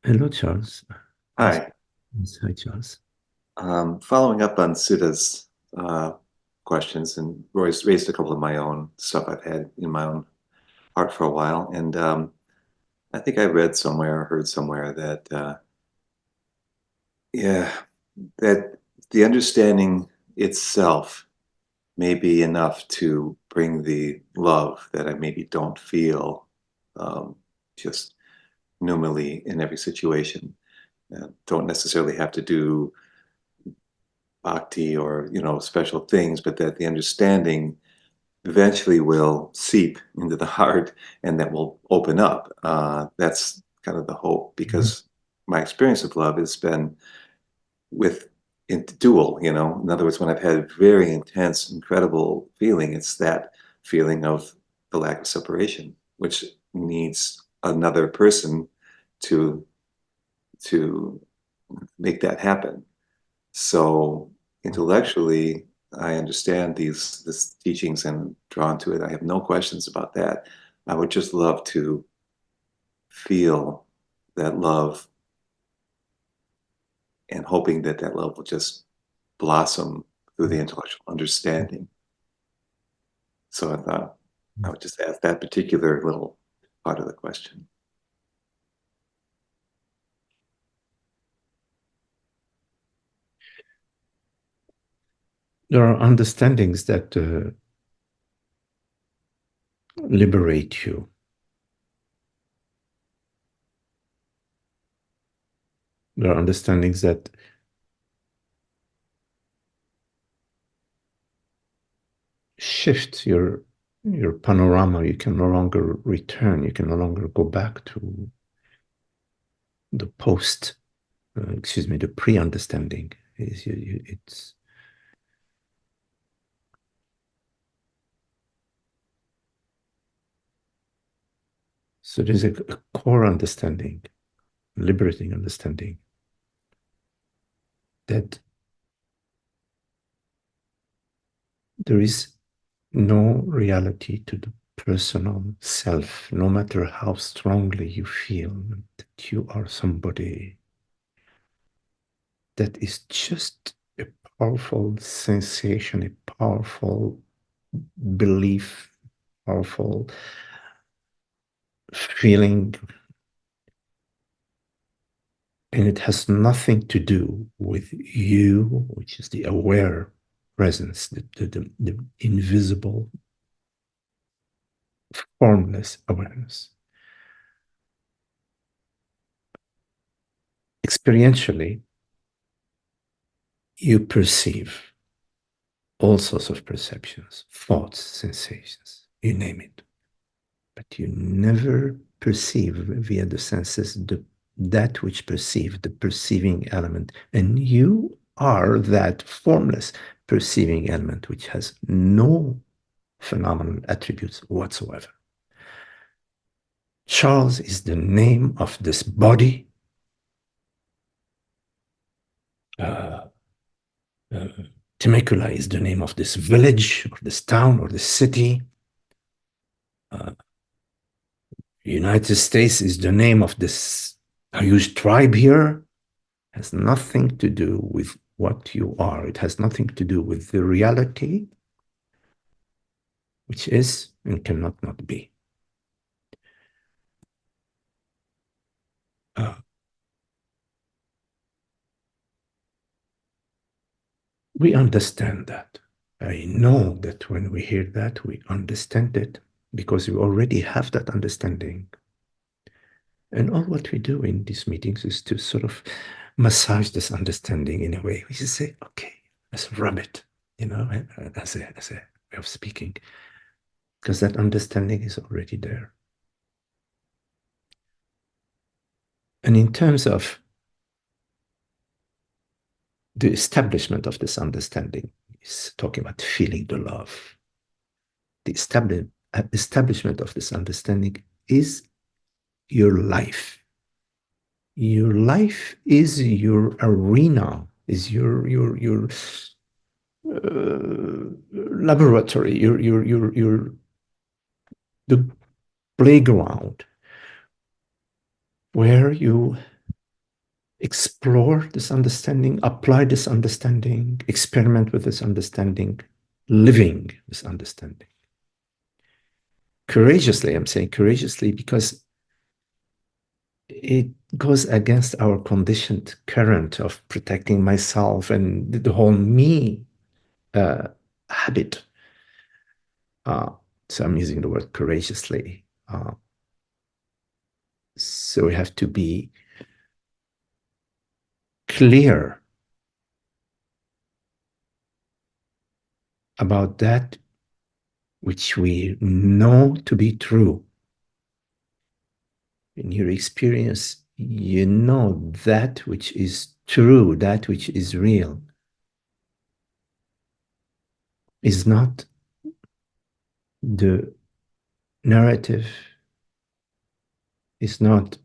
Hello, Charles. Yes, Hi. yes, hi, Charles. Following up on Sita's questions, and Roy's raised a couple of my own stuff I've had in my own heart for a while. And I think I read somewhere or heard somewhere that, yeah, that the understanding itself may be enough to bring the love that I maybe don't feel um, just normally in every situation. Don't necessarily have to do bhakti or special things, but that the understanding eventually will seep into the heart and that will open up. That's kind of the hope, Mhm. because my experience of love has been with dual. In other words, when I've had very intense, incredible feeling, it's that feeling of the lack of separation, which needs another person to to make that happen. So intellectually, I understand these teachings and drawn to it. I have no questions about that. I would just love to feel that love and hoping that that love will just blossom through the intellectual understanding. So I thought I would just ask that particular little part of the question. There are understandings that liberate you. There are understandings that shift your panorama. You can no longer return. You can no longer go back to the the pre-understanding. It's so there's a core understanding, liberating understanding that there is no reality to the personal self, no matter how strongly you feel that you are somebody. That is just a powerful sensation, a powerful belief, powerful feeling, and it has nothing to do with you, which is the aware presence, the invisible, formless awareness. Experientially, you perceive all sorts of perceptions, thoughts, sensations, you name it. But you never perceive via the senses that which perceive, the perceiving element. And you are that formless perceiving element which has no phenomenal attributes whatsoever. Charles is the name of this body. Uh, uh, Temecula is the name of this village or this town or this city. Uh, United States is the name of this huge tribe here. It has nothing to do with what you are. It has nothing to do with the reality, which is and cannot not be. Uh, we understand that. I know that when we hear that, we understand it because we already have that understanding. And all what we do in these meetings is to sort of massage this understanding in a way. We just say, okay, let's rub it, as a way of speaking, because that understanding is already there. And in terms of the establishment of this understanding, is talking about feeling the love. The establishment of this understanding is your life. Your life is your arena, is your laboratory, your the playground where you explore this understanding, apply this understanding, experiment with this understanding, living this understanding. Courageously, I'm saying courageously because it goes against our conditioned current of protecting myself and the whole me habit. So I'm using the word courageously. So we have to be clear about that which we know to be true. In your experience, you know that which is true, that which is real, is not the narrative, is not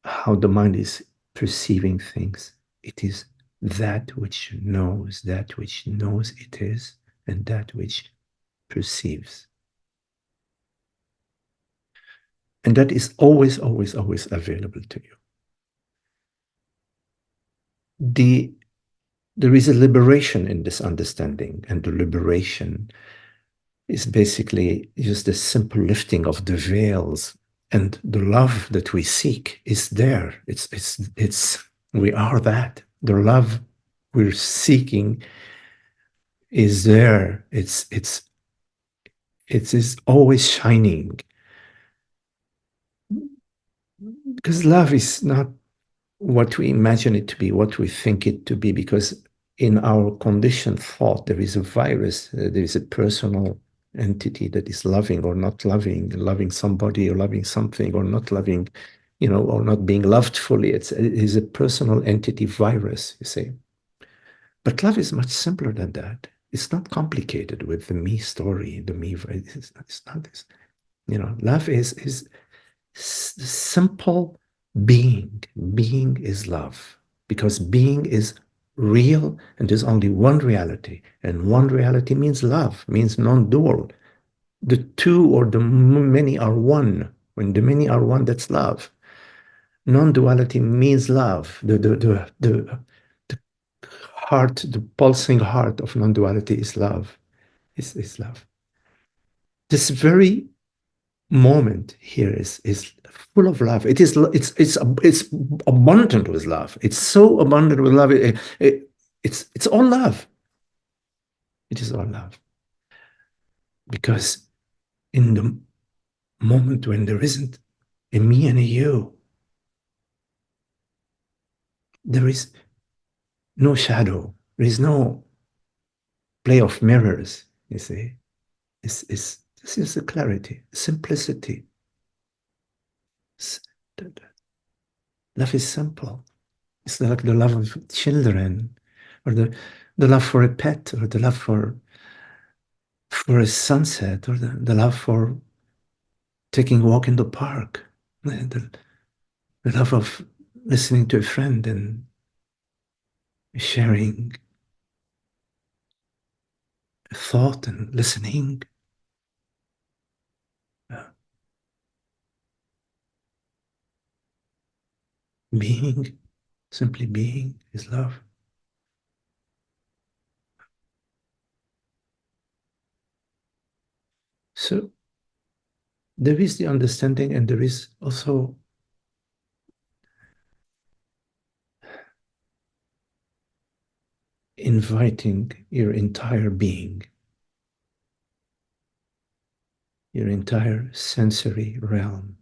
how the mind is perceiving things. It is that which knows it is, and that which perceives. And that is always, always, always available to you. There is a liberation in this understanding, and the liberation is basically just a simple lifting of the veils, and the love that we seek is there. It's we are that. The love we're seeking is there. It is always shining, because love is not what we imagine it to be, what we think it to be, because in our conditioned thought, there is a virus, there is a personal entity that is loving or not loving, loving somebody or loving something or not loving, or not being loved fully. It is a personal entity virus, you see. But love is much simpler than that. It's not complicated with the me story, the me. It's not this. Love is simple being. Being is love, because being is real, and there's only one reality, and one reality means love, means non-dual. The two or the many are one. When the many are one, that's love. Non-duality means love. The heart, the pulsing heart of non-duality is love. Is love. This very moment here is full of love. It's abundant with love. It's so abundant with love. It's all love. It is all love. Because in the moment when there isn't a me and a you, there is no shadow. There is no play of mirrors. You see, this is the clarity, simplicity. Love is simple. It's like the love of children, or the love for a pet, or the love for a sunset, or the love for taking a walk in the park, the love of listening to a friend and sharing a thought and listening. Uh, being, simply being is love. So there is the understanding, and there is also inviting your entire being, your entire sensory realm,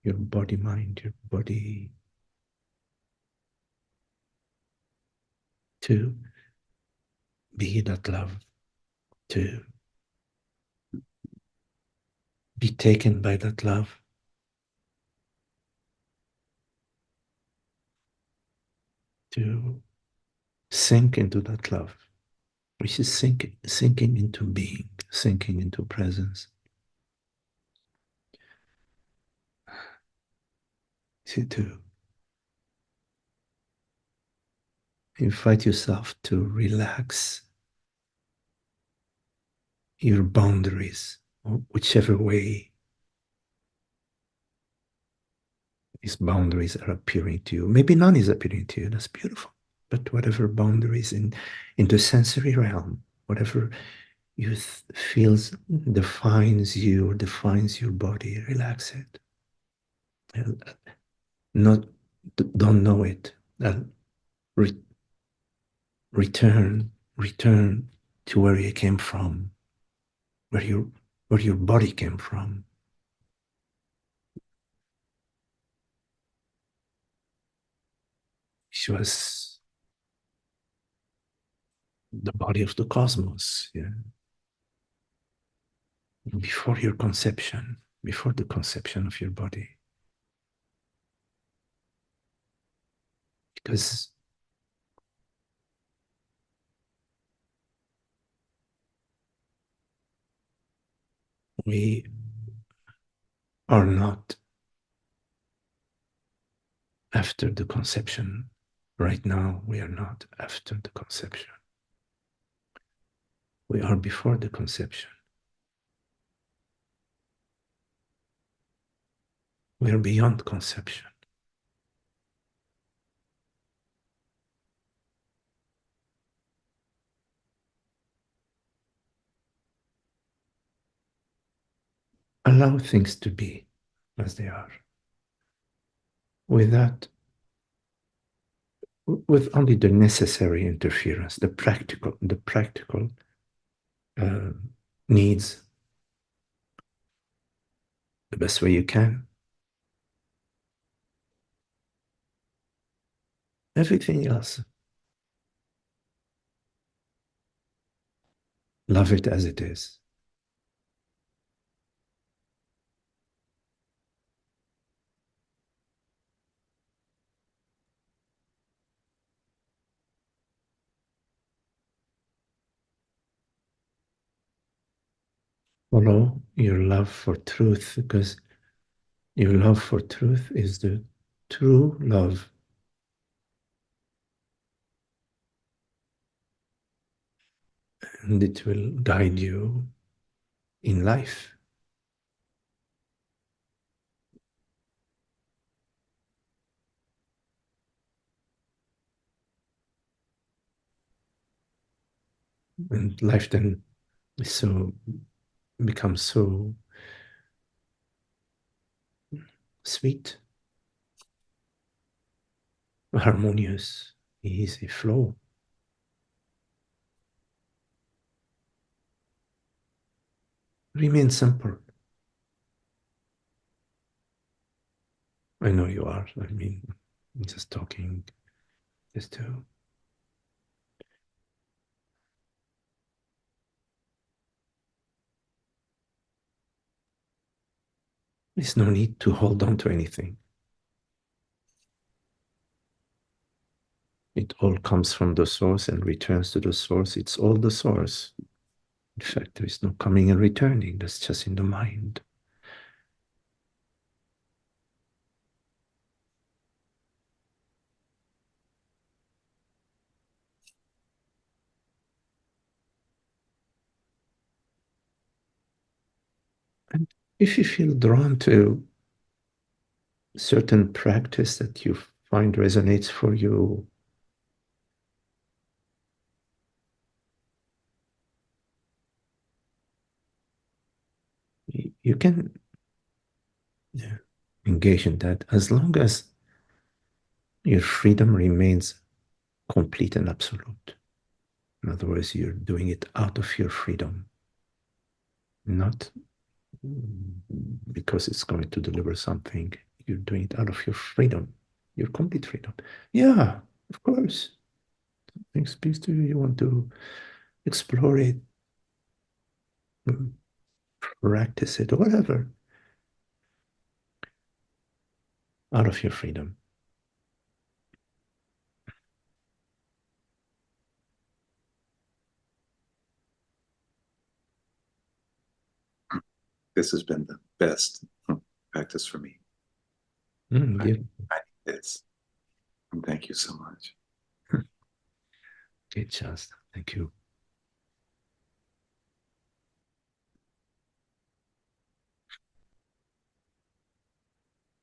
your body, mind, your body, to be that love, to be taken by that love, to sink into that love, which is sinking into being, sinking into presence. See, to invite yourself to relax your boundaries, whichever way these boundaries are appearing to you. Maybe none is appearing to you. That's beautiful. But whatever boundaries in the sensory realm, whatever you feels defines you or defines your body, relax it. Not don't know it. Re- return to where you came from, where your body came from. She was the body of the cosmos, yeah. Before your conception, before the conception of your body. Because we are not after the conception. Right now, we are not after the conception. We are before the conception. We are beyond conception. Allow things to be as they are, without, with only the necessary interference, the practical uh, needs, the best way you can. Everything else, love it as it is. Follow your love for truth, because your love for truth is the true love. And it will guide you in life. And life then is so becomes so sweet, harmonious, easy flow. Remain simple. I know you are. I mean, just talking, just to. There's no need to hold on to anything. It all comes from the source and returns to the source. It's all the source. In fact, there is no coming and returning. That's just in the mind. And if you feel drawn to certain practice that you find resonates for you, you can, yeah, engage in that, as long as your freedom remains complete and absolute. In other words, you're doing it out of your freedom, not because it's going to deliver something. You're doing it out of your freedom, your complete freedom. Yeah, of course. Something speaks to you. You want to explore it, practice it, or whatever, out of your freedom. This has been the best practice for me. Mm, I, yeah. I need this. And thank you so much. Good chance. Thank you.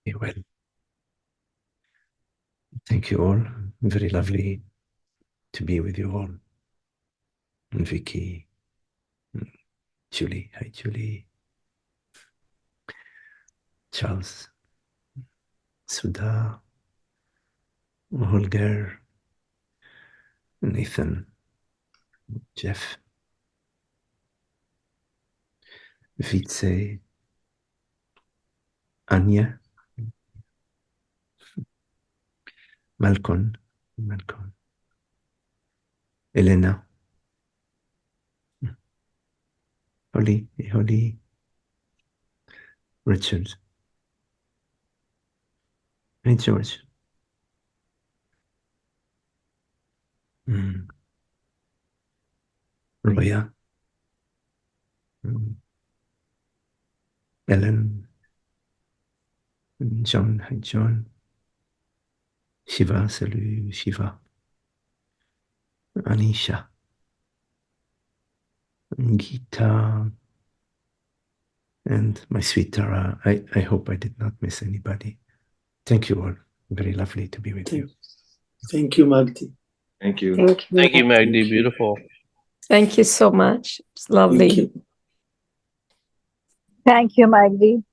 Be well. Thank you all. Very lovely to be with you all. And Vicky, Julie. Hi, Julie. Charles, Sudha, Holger, Nathan, Jeff, Vitze, Anya, Malcolm, Elena, Holly, Richard, hey George, Roya, Ellen, John, hi John, Shiva, salut Shiva, Anisha, Gita, and my sweet Tara. I hope I did not miss anybody. Thank you all. Very lovely to be with you. Thank you, Magdi. Thank you. Thank you, Magdi. Thank you. Beautiful. Thank you so much. It's lovely. Thank you. Thank you, Magdi.